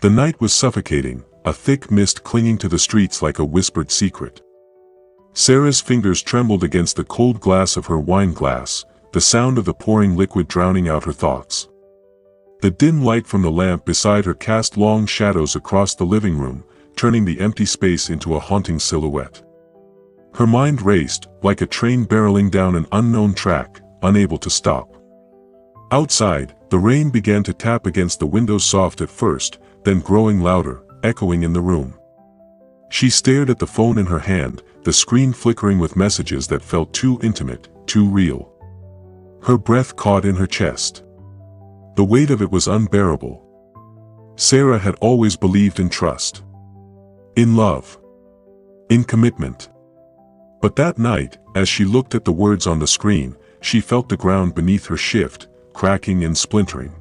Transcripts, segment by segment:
The night was suffocating, a thick mist clinging to the streets like a whispered secret. Sarah's fingers trembled against the cold glass of her wine glass, the sound of the pouring liquid drowning out her thoughts. The dim light from the lamp beside her cast long shadows across the living room, turning the empty space into a haunting silhouette. Her mind raced, like a train barreling down an unknown track, unable to stop. Outside, the rain began to tap against the windows, soft at first, then growing louder, echoing in the room. She stared at the phone in her hand, the screen flickering with messages that felt too intimate, too real. Her breath caught in her chest. The weight of it was unbearable. Sarah had always believed in trust. In love. In commitment. But that night, as she looked at the words on the screen, she felt the ground beneath her shift, cracking and splintering.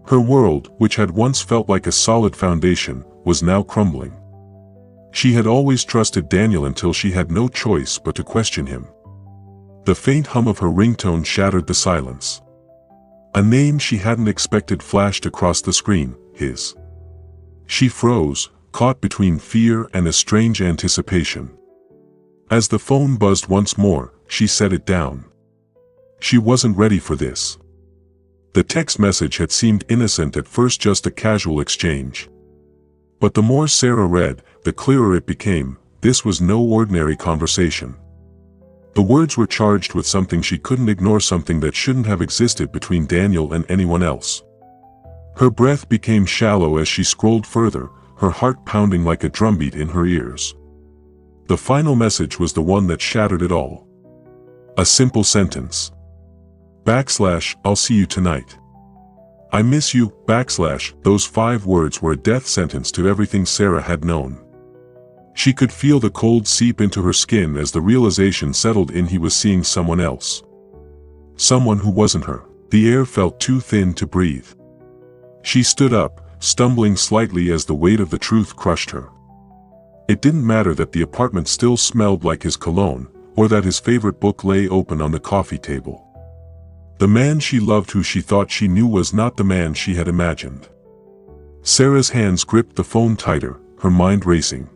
Her world, which had once felt like a solid foundation, was now crumbling. She had always trusted Daniel until she had no choice but to question him. The faint hum of her ringtone shattered the silence. A name she hadn't expected flashed across the screen, his. She froze, caught between fear and a strange anticipation. As the phone buzzed once more, she set it down. She wasn't ready for this. The text message had seemed innocent at first, just a casual exchange. But the more Sarah read, the clearer it became. This was no ordinary conversation. The words were charged with something she couldn't ignore, something that shouldn't have existed between Daniel and anyone else. Her breath became shallow as she scrolled further, her heart pounding like a drumbeat in her ears. The final message was the one that shattered it all. A simple sentence. I'll see you tonight. I miss you, those 5 words were a death sentence to everything Sarah had known. She could feel the cold seep into her skin as the realization settled in. He was seeing someone else. Someone who wasn't her. The air felt too thin to breathe. She stood up, stumbling slightly as the weight of the truth crushed her. It didn't matter that the apartment still smelled like his cologne, or that his favorite book lay open on the coffee table. The man she loved, who she thought she knew, was not the man she had imagined. Sarah's hands gripped the phone tighter, her mind racing.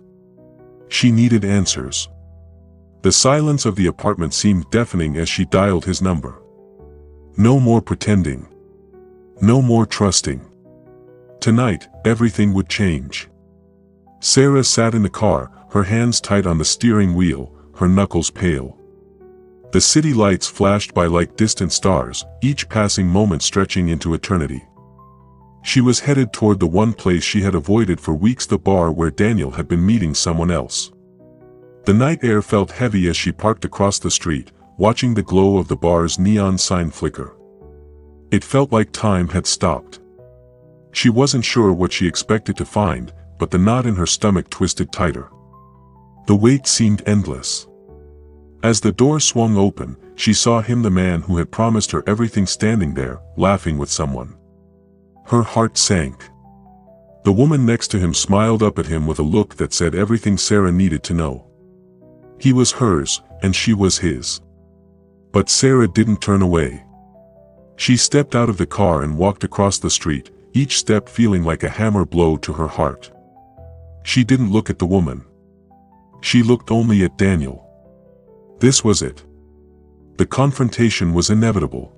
She needed answers. The silence of the apartment seemed deafening as she dialed his number. No more pretending. No more trusting. Tonight, everything would change. Sarah sat in the car, her hands tight on the steering wheel, her knuckles pale. The city lights flashed by like distant stars, each passing moment stretching into eternity. She was headed toward the one place she had avoided for weeks, the bar where Daniel had been meeting someone else. The night air felt heavy as she parked across the street, watching the glow of the bar's neon sign flicker. It felt like time had stopped. She wasn't sure what she expected to find, but the knot in her stomach twisted tighter. The wait seemed endless. As the door swung open, she saw him, the man who had promised her everything, standing there, laughing with someone. Her heart sank. The woman next to him smiled up at him with a look that said everything Sarah needed to know. He was hers, and she was his. But Sarah didn't turn away. She stepped out of the car and walked across the street, each step feeling like a hammer blow to her heart. She didn't look at the woman. She looked only at Daniel. This was it. The confrontation was inevitable.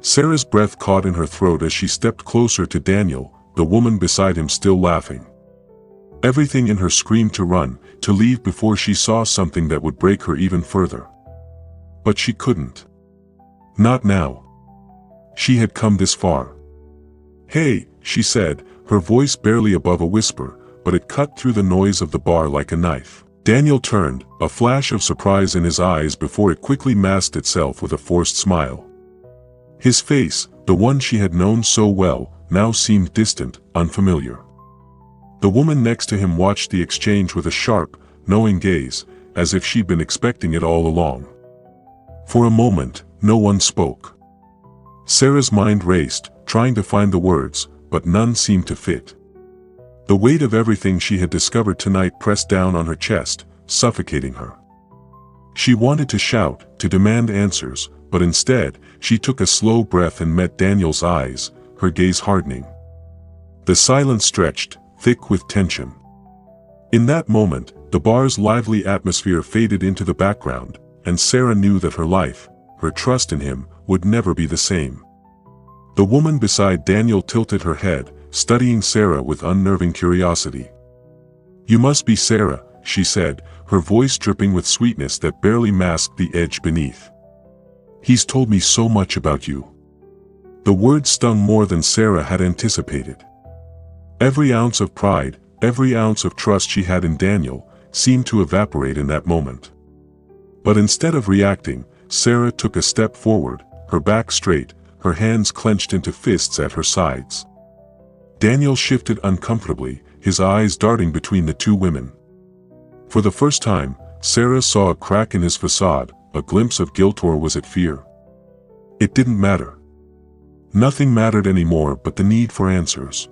Sarah's breath caught in her throat as she stepped closer to Daniel, the woman beside him still laughing. Everything in her screamed to run, to leave before she saw something that would break her even further. But she couldn't. Not now. She had come this far. "Hey," she said, her voice barely above a whisper, but it cut through the noise of the bar like a knife. Daniel turned, a flash of surprise in his eyes before it quickly masked itself with a forced smile. His face, the one she had known so well, now seemed distant, unfamiliar. The woman next to him watched the exchange with a sharp, knowing gaze, as if she'd been expecting it all along. For a moment, no one spoke. Sarah's mind raced, trying to find the words, but none seemed to fit. The weight of everything she had discovered tonight pressed down on her chest, suffocating her. She wanted to shout, to demand answers, but instead, she took a slow breath and met Daniel's eyes, her gaze hardening. The silence stretched, thick with tension. In that moment, the bar's lively atmosphere faded into the background, and Sarah knew that her life, her trust in him, would never be the same. The woman beside Daniel tilted her head, studying Sarah with unnerving curiosity. "You must be Sarah," she said, her voice dripping with sweetness that barely masked the edge beneath. "He's told me so much about you." The words stung more than Sarah had anticipated. Every ounce of pride, every ounce of trust she had in Daniel, seemed to evaporate in that moment. But instead of reacting, Sarah took a step forward, her back straight, her hands clenched into fists at her sides. Daniel shifted uncomfortably, his eyes darting between the two women. For the first time, Sarah saw a crack in his facade, a glimpse of guilt, or was it fear? It didn't matter. Nothing mattered anymore but the need for answers.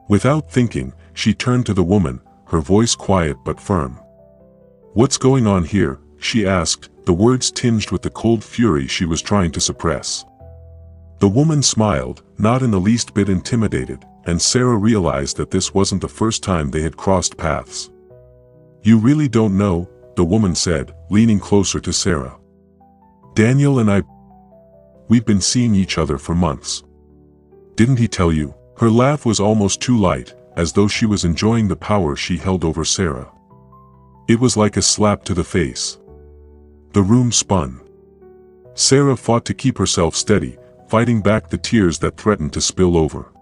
Without thinking, she turned to the woman, her voice quiet but firm. "What's going on here?" she asked, the words tinged with the cold fury she was trying to suppress. The woman smiled, not in the least bit intimidated, and Sarah realized that this wasn't the first time they had crossed paths. "You really don't know," the woman said, leaning closer to Sarah. "Daniel and we've been seeing each other for months. Didn't he tell you?" Her laugh was almost too light, as though she was enjoying the power she held over Sarah. It was like a slap to the face. The room spun. Sarah fought to keep herself steady, fighting back the tears that threatened to spill over.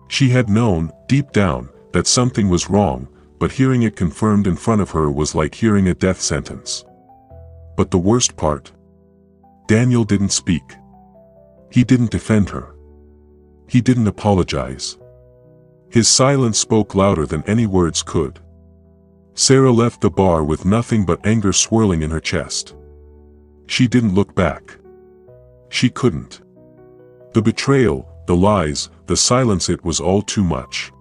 She had known, deep down, that something was wrong, but hearing it confirmed in front of her was like hearing a death sentence. But the worst part? Daniel didn't speak. He didn't defend her. He didn't apologize. His silence spoke louder than any words could. Sarah left the bar with nothing but anger swirling in her chest. She didn't look back. She couldn't. The betrayal, the lies, the silence, it was all too much.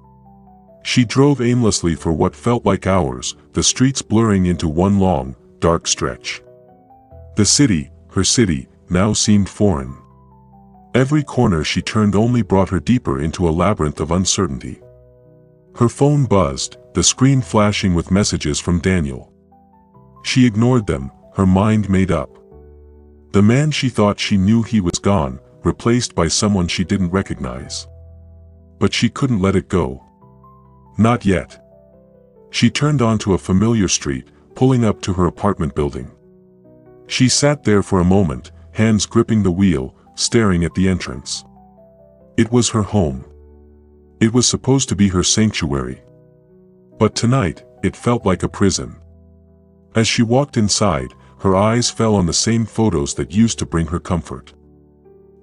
She drove aimlessly for what felt like hours, the streets blurring into one long, dark stretch. The city, her city, now seemed foreign. Every corner she turned only brought her deeper into a labyrinth of uncertainty. Her phone buzzed, the screen flashing with messages from Daniel. She ignored them, her mind made up. The man she thought she knew, he was gone, replaced by someone she didn't recognize. But she couldn't let it go. Not yet. She turned onto a familiar street, pulling up to her apartment building. She sat there for a moment, hands gripping the wheel, staring at the entrance. It was her home. It was supposed to be her sanctuary. But tonight, it felt like a prison. As she walked inside, her eyes fell on the same photos that used to bring her comfort.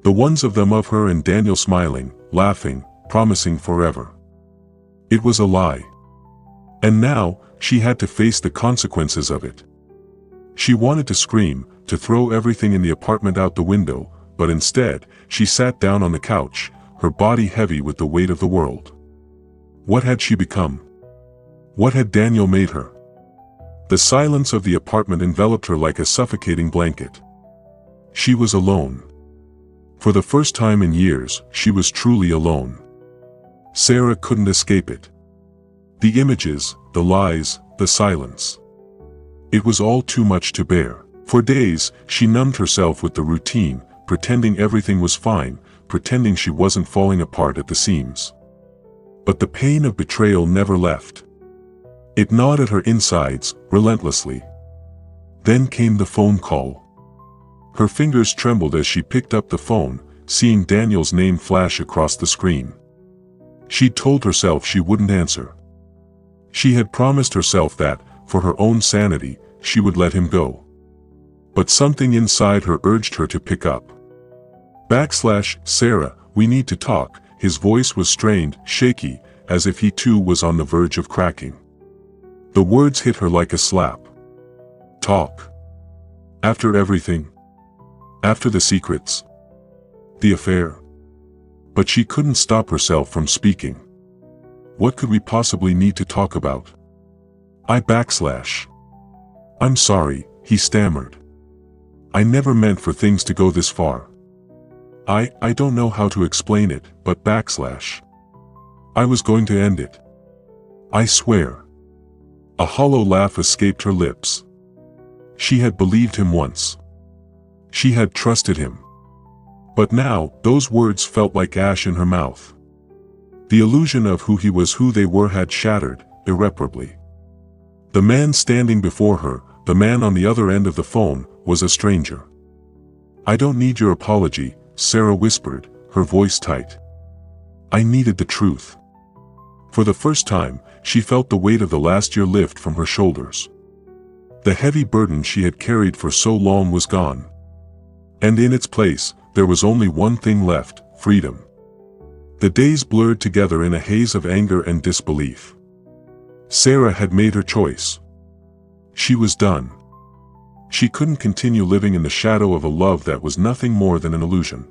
The ones of her and Daniel smiling, laughing, promising forever. It was a lie. And now, she had to face the consequences of it. She wanted to scream, to throw everything in the apartment out the window, but instead, she sat down on the couch, her body heavy with the weight of the world. What had she become? What had Daniel made her? The silence of the apartment enveloped her like a suffocating blanket. She was alone. For the first time in years, she was truly alone. Sarah couldn't escape it. The images, the lies, the silence. It was all too much to bear. For days, she numbed herself with the routine, pretending everything was fine, pretending she wasn't falling apart at the seams. But the pain of betrayal never left. It gnawed at her insides, relentlessly. Then came the phone call. Her fingers trembled as she picked up the phone, seeing Daniel's name flash across the screen. She'd told herself she wouldn't answer. She had promised herself that, for her own sanity, she would let him go. But something inside her urged her to pick up. "Sarah, we need to talk." His voice was strained, shaky, as if he too was on the verge of cracking. The words hit her like a slap. Talk. After everything. After the secrets. The affair. But she couldn't stop herself from speaking. What could we possibly need to talk about? "I'm sorry," he stammered. "I never meant for things to go this far. I don't know how to explain it, but I was going to end it. I swear. A hollow laugh escaped her lips. She had believed him once. She had trusted him. But now, those words felt like ash in her mouth. The illusion of who he was, who they were, had shattered, irreparably. The man standing before her, the man on the other end of the phone, was a stranger. I don't need your apology, Sarah whispered, her voice tight. I needed the truth. For the first time, she felt the weight of the last year lift from her shoulders. The heavy burden she had carried for so long was gone. And in its place, there was only one thing left: freedom. The days blurred together in a haze of anger and disbelief. Sarah had made her choice. She was done. She couldn't continue living in the shadow of a love that was nothing more than an illusion.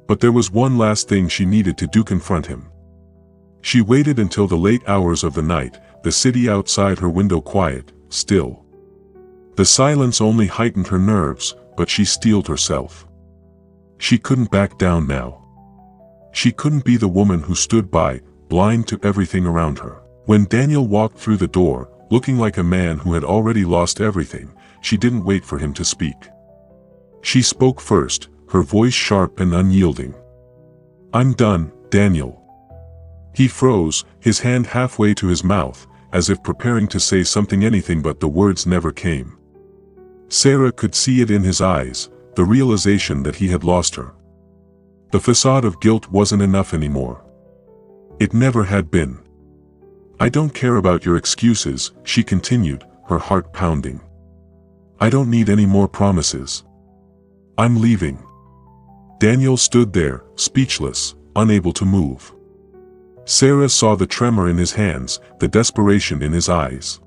But there was one last thing she needed to do: confront him. She waited until the late hours of the night, the city outside her window quiet, still. The silence only heightened her nerves, but she steeled herself. She couldn't back down now. She couldn't be the woman who stood by, blind to everything around her. When Daniel walked through the door, looking like a man who had already lost everything, she didn't wait for him to speak. She spoke first, her voice sharp and unyielding. I'm done, Daniel. He froze, his hand halfway to his mouth, as if preparing to say something, anything, but the words never came. Sarah could see it in his eyes, the realization that he had lost her. The facade of guilt wasn't enough anymore. It never had been. I don't care about your excuses, she continued, her heart pounding. I don't need any more promises. I'm leaving. Daniel stood there, speechless, unable to move. Sarah saw the tremor in his hands, the desperation in his eyes.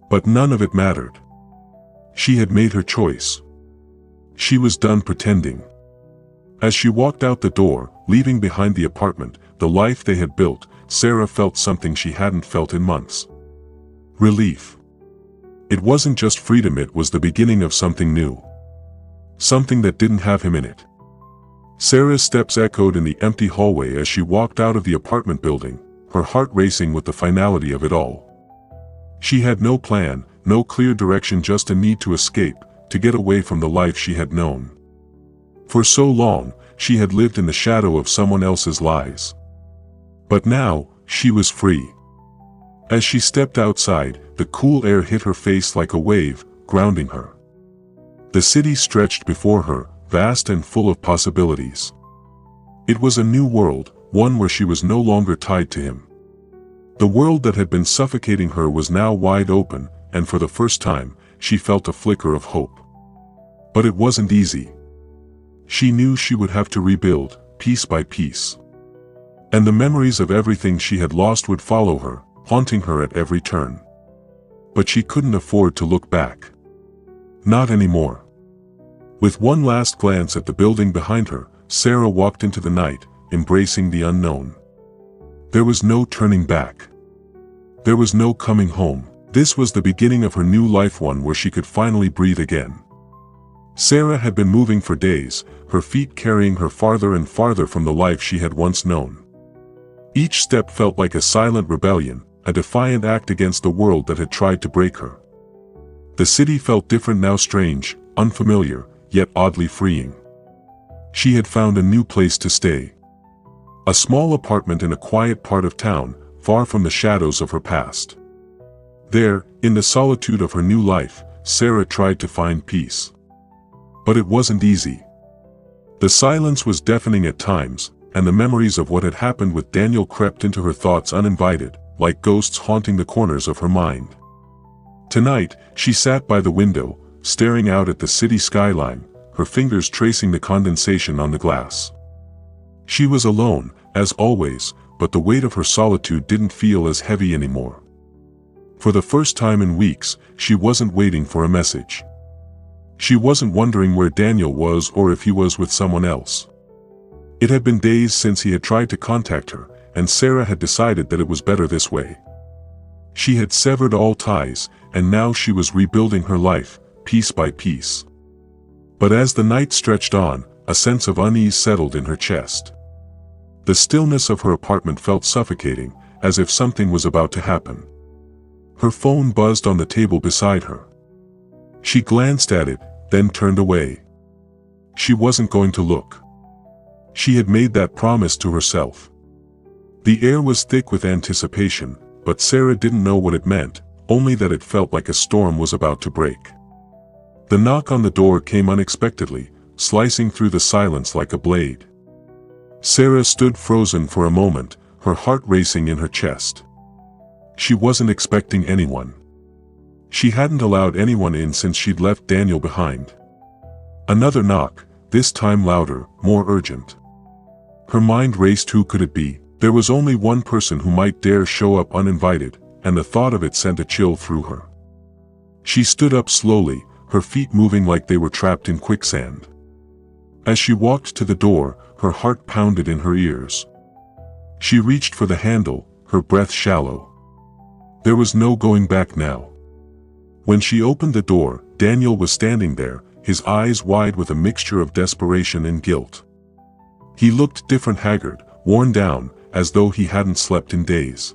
But none of it mattered. She had made her choice. She was done pretending. As she walked out the door, leaving behind the apartment, the life they had built, Sarah felt something she hadn't felt in months. Relief. It wasn't just freedom, it was the beginning of something new. Something that didn't have him in it. Sarah's steps echoed in the empty hallway as she walked out of the apartment building, her heart racing with the finality of it all. She had no plan, no clear direction, just a need to escape, to get away from the life she had known. For so long, she had lived in the shadow of someone else's lies. But now, she was free. As she stepped outside, the cool air hit her face like a wave, grounding her. The city stretched before her, vast and full of possibilities. It was a new world, one where she was no longer tied to him. The world that had been suffocating her was now wide open, and for the first time, she felt a flicker of hope. But it wasn't easy. She knew she would have to rebuild, piece by piece. And the memories of everything she had lost would follow her, haunting her at every turn. But she couldn't afford to look back. Not anymore. With one last glance at the building behind her, Sarah walked into the night, embracing the unknown. There was no turning back. There was no coming home. This was the beginning of her new life, one where she could finally breathe again. Sarah had been moving for days, her feet carrying her farther and farther from the life she had once known. Each step felt like a silent rebellion, a defiant act against the world that had tried to break her. The city felt different now, strange, unfamiliar, yet oddly freeing. She had found a new place to stay. A small apartment in a quiet part of town, far from the shadows of her past. There, in the solitude of her new life, Sarah tried to find peace. But it wasn't easy. The silence was deafening at times, and the memories of what had happened with Daniel crept into her thoughts uninvited, like ghosts haunting the corners of her mind. Tonight, she sat by the window, staring out at the city skyline, her fingers tracing the condensation on the glass. She was alone, as always, but the weight of her solitude didn't feel as heavy anymore. For the first time in weeks, she wasn't waiting for a message. She wasn't wondering where Daniel was or if he was with someone else. It had been days since he had tried to contact her, and Sarah had decided that it was better this way. She had severed all ties, and now she was rebuilding her life, piece by piece. But as the night stretched on, a sense of unease settled in her chest. The stillness of her apartment felt suffocating, as if something was about to happen. Her phone buzzed on the table beside her. She glanced at it, then turned away. She wasn't going to look. She had made that promise to herself. The air was thick with anticipation, but Sarah didn't know what it meant, only that it felt like a storm was about to break. The knock on the door came unexpectedly, slicing through the silence like a blade. Sarah stood frozen for a moment, her heart racing in her chest. She wasn't expecting anyone. She hadn't allowed anyone in since she'd left Daniel behind. Another knock, this time louder, more urgent. Her mind raced. Who could it be? There was only one person who might dare show up uninvited, and the thought of it sent a chill through her. She stood up slowly, her feet moving like they were trapped in quicksand. As she walked to the door, her heart pounded in her ears. She reached for the handle, her breath shallow. There was no going back now. When she opened the door, Daniel was standing there, his eyes wide with a mixture of desperation and guilt. He looked different, haggard, worn down, as though he hadn't slept in days.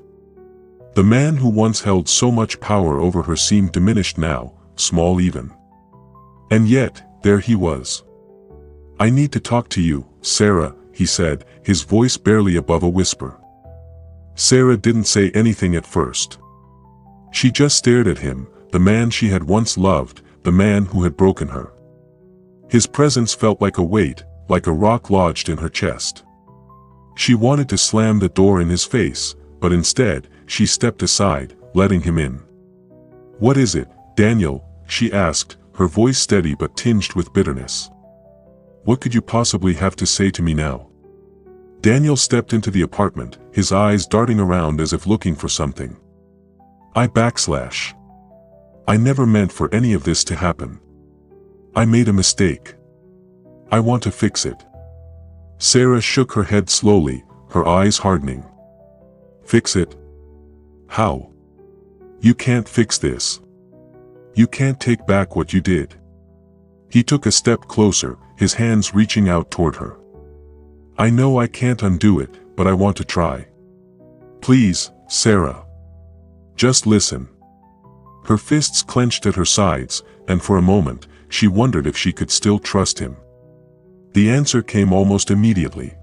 The man who once held so much power over her seemed diminished now, small even. And yet, there he was. "I need to talk to you, Sarah," he said, his voice barely above a whisper. Sarah didn't say anything at first. She just stared at him, the man she had once loved, the man who had broken her. His presence felt like a weight, like a rock lodged in her chest. She wanted to slam the door in his face, but instead, she stepped aside, letting him in. "What is it, Daniel?" she asked, her voice steady but tinged with bitterness. "What could you possibly have to say to me now?" Daniel stepped into the apartment, his eyes darting around as if looking for something. I never meant for any of this to happen. I made a mistake. I want to fix it." Sarah shook her head slowly, her eyes hardening. "Fix it? How? You can't fix this. You can't take back what you did." He took a step closer, his hands reaching out toward her. "I know I can't undo it, but I want to try. Please, Sarah. Just listen." Her fists clenched at her sides, and for a moment, she wondered if she could still trust him. The answer came almost immediately.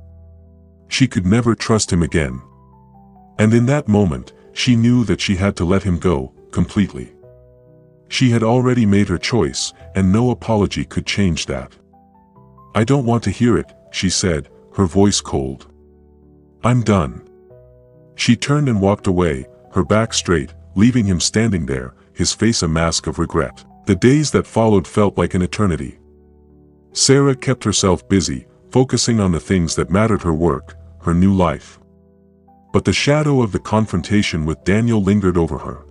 She could never trust him again. And in that moment, she knew that she had to let him go, completely. She had already made her choice, and no apology could change that. "I don't want to hear it," she said, her voice cold. "I'm done." She turned and walked away, her back straight, leaving him standing there, his face a mask of regret. The days that followed felt like an eternity. Sarah kept herself busy, focusing on the things that mattered: her work, her new life. But the shadow of the confrontation with Daniel lingered over her.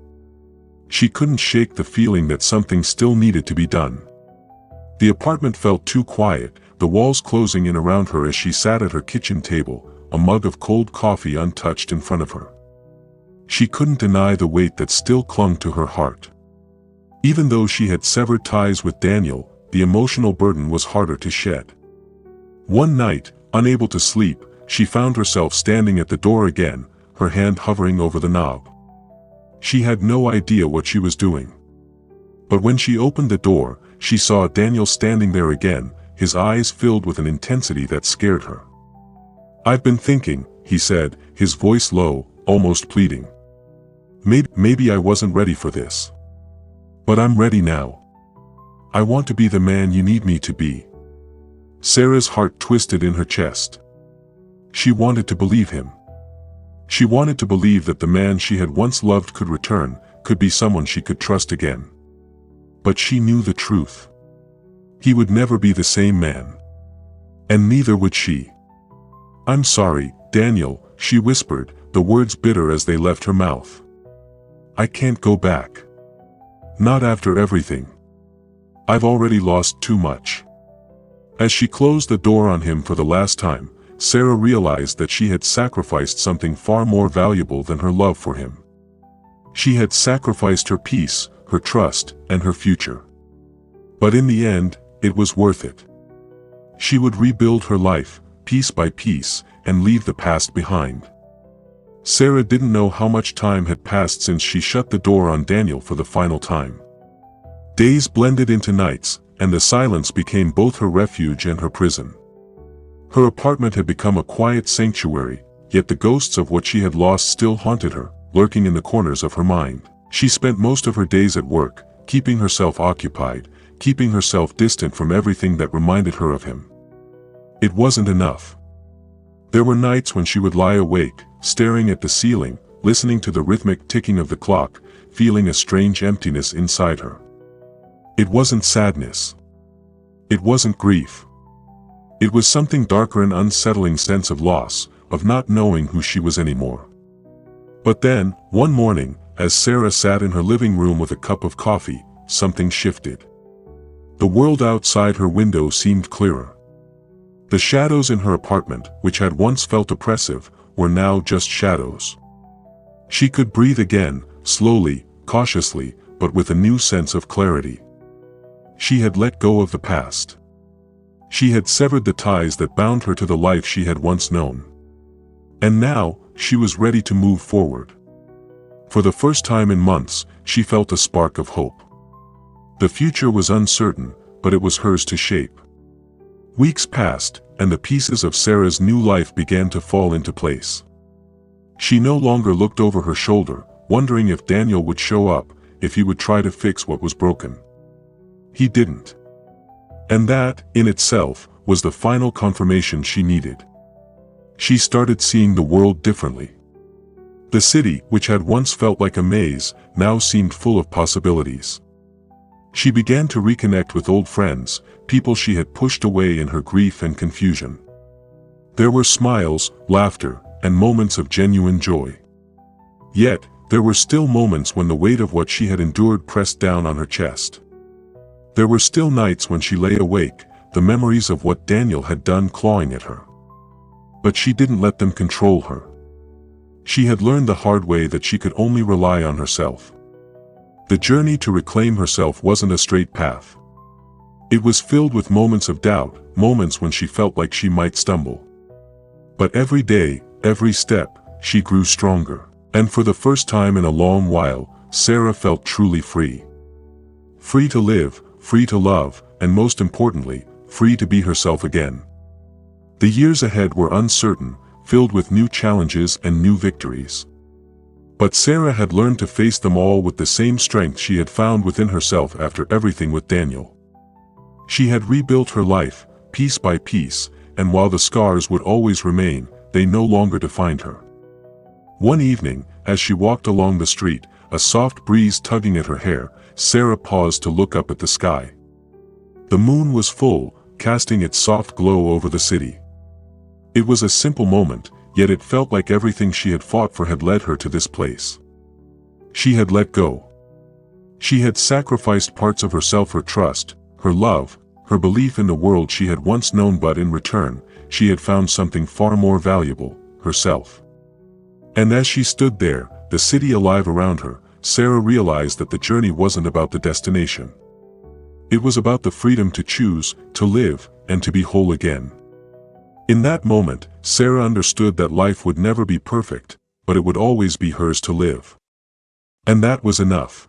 She couldn't shake the feeling that something still needed to be done. The apartment felt too quiet, the walls closing in around her as she sat at her kitchen table, a mug of cold coffee untouched in front of her. She couldn't deny the weight that still clung to her heart. Even though she had severed ties with Daniel, the emotional burden was harder to shed. One night, unable to sleep, she found herself standing at the door again, her hand hovering over the knob. She had no idea what she was doing. But when she opened the door, she saw Daniel standing there again, his eyes filled with an intensity that scared her. "I've been thinking," he said, his voice low, almost pleading. Maybe I wasn't ready for this. But I'm ready now. I want to be the man you need me to be." Sarah's heart twisted in her chest. She wanted to believe him. She wanted to believe that the man she had once loved could return, could be someone she could trust again. But she knew the truth. He would never be the same man. And neither would she. "I'm sorry, Daniel," she whispered, the words bitter as they left her mouth. "I can't go back. Not after everything. I've already lost too much." As she closed the door on him for the last time, Sarah realized that she had sacrificed something far more valuable than her love for him. She had sacrificed her peace, her trust, and her future. But in the end, it was worth it. She would rebuild her life, piece by piece, and leave the past behind. Sarah didn't know how much time had passed since she shut the door on Daniel for the final time. Days blended into nights, and the silence became both her refuge and her prison. Her apartment had become a quiet sanctuary, yet the ghosts of what she had lost still haunted her, lurking in the corners of her mind. She spent most of her days at work, keeping herself occupied, keeping herself distant from everything that reminded her of him. It wasn't enough. There were nights when she would lie awake, staring at the ceiling, listening to the rhythmic ticking of the clock, feeling a strange emptiness inside her. It wasn't sadness. It wasn't grief. It was something darker, an unsettling sense of loss, of not knowing who she was anymore. But then, one morning, as Sarah sat in her living room with a cup of coffee, something shifted. The world outside her window seemed clearer. The shadows in her apartment, which had once felt oppressive, were now just shadows. She could breathe again, slowly, cautiously, but with a new sense of clarity. She had let go of the past. She had severed the ties that bound her to the life she had once known. And now, she was ready to move forward. For the first time in months, she felt a spark of hope. The future was uncertain, but it was hers to shape. Weeks passed, and the pieces of Sarah's new life began to fall into place. She no longer looked over her shoulder, wondering if Daniel would show up, if he would try to fix what was broken. He didn't. And that, in itself, was the final confirmation she needed. She started seeing the world differently. The city, which had once felt like a maze, now seemed full of possibilities. She began to reconnect with old friends, people she had pushed away in her grief and confusion. There were smiles, laughter, and moments of genuine joy. Yet, there were still moments when the weight of what she had endured pressed down on her chest. There were still nights when she lay awake, the memories of what Daniel had done clawing at her. But she didn't let them control her. She had learned the hard way that she could only rely on herself. The journey to reclaim herself wasn't a straight path. It was filled with moments of doubt, moments when she felt like she might stumble. But every day, every step, she grew stronger. And for the first time in a long while, Sarah felt truly free. Free to live, free to love, and most importantly, free to be herself again. The years ahead were uncertain, filled with new challenges and new victories. But Sarah had learned to face them all with the same strength she had found within herself after everything with Daniel. She had rebuilt her life, piece by piece, and while the scars would always remain, they no longer defined her. One evening, as she walked along the street, a soft breeze tugging at her hair, Sarah paused to look up at the sky. The moon was full, casting its soft glow over the city. It was a simple moment, yet it felt like everything she had fought for had led her to this place. She had let go. She had sacrificed parts of herself, her trust, her love, her belief in the world she had once known, but in return, she had found something far more valuable, herself. And as she stood there, the city alive around her, Sarah realized that the journey wasn't about the destination. It was about the freedom to choose, to live, and to be whole again. In that moment, Sarah understood that life would never be perfect, but it would always be hers to live. And that was enough.